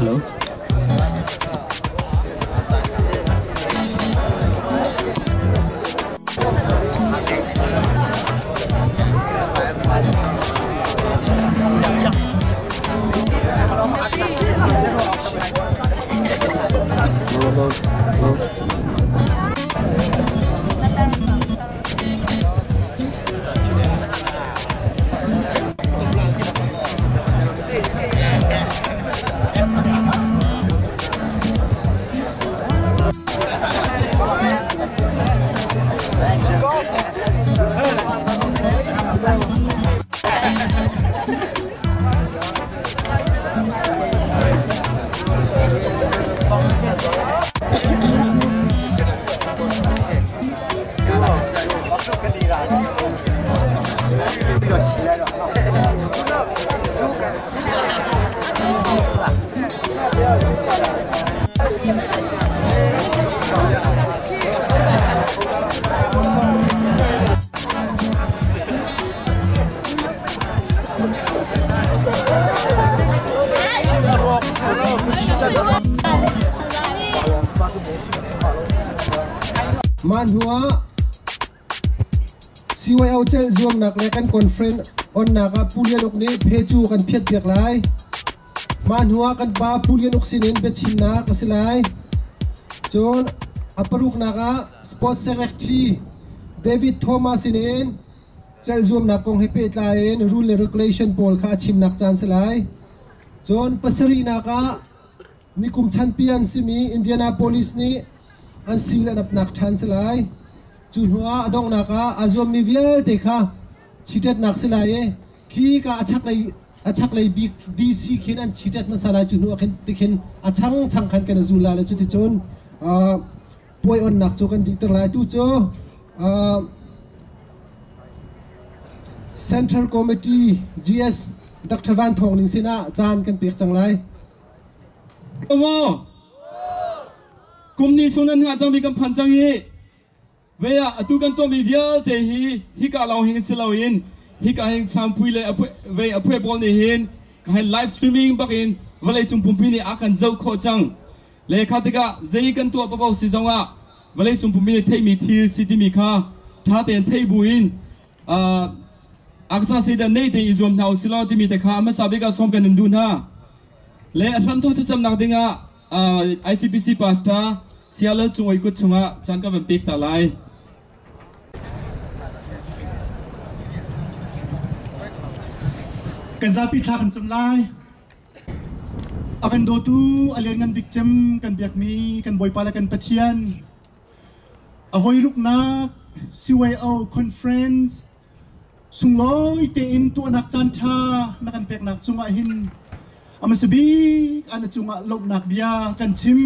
Hello. Man hua siwai au chel zoom nak le kan conference on naka pulian ok ne phechu kan phet piak lai man hua kan pa pulian ok sinin bet chin na kasilai chon aparuk naka sport secretary David Thomas sinin chel zoom nak kong hepet lain rule and regulation pol kha chim nak chan selai chon pasari naka nikum champion simi Indianapolis ni an sila nak than selai chunhua adong naka azom mi vial dekha chitet nak selai ki ka achak lai big DC khin an chitet masala chunhua khin tikhin achang khan kan zula la chuti chon poi on nak chu kan dikter lai tu cho Central Committee GS Dr. Van Thong ning sina chan kan pek chang lai kumni chunan ha chang mi kam phan chang hi veya atu kan to mi vial te hi ka law hin silawin hi ka hin sam pui le ve apwe bol ni hin ka hin live streaming bakin wale chung pumpi ni akan zau kho chang le khatika zei kan to pa pau si zonga wale chung pumpi ni thei mi thil city mi kha tha ten thei buin aksa se da nei te izom nau silaw ti mi te kha ma sabe ka som kan ndu na le atham to thasam nak dinga ICPC pastor siala chungoi ku chunga chan ka pek ta lai kan zapi tha kan chum lai akan do tu alian ngan big chem kan biak mi kan boy pala kan pathian avoi ruk na siwai au conference sungloi te in tu anak chan tha na kan pek nak chunga hin amasabi ana chunga lop nak dia kan chim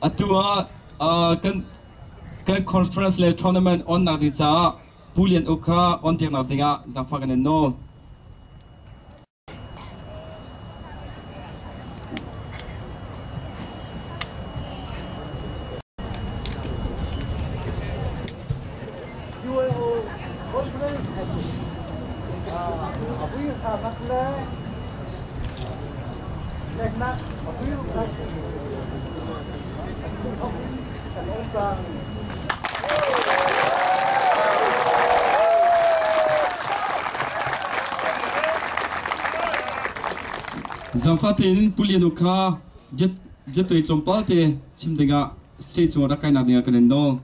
atua kan conference le tournament on na di cha pulian ukha on tiang na dinga zakfa kan no Zamfatin pulian ukha jet toi chompal te chimdenga stage mo rakai na dinga kan no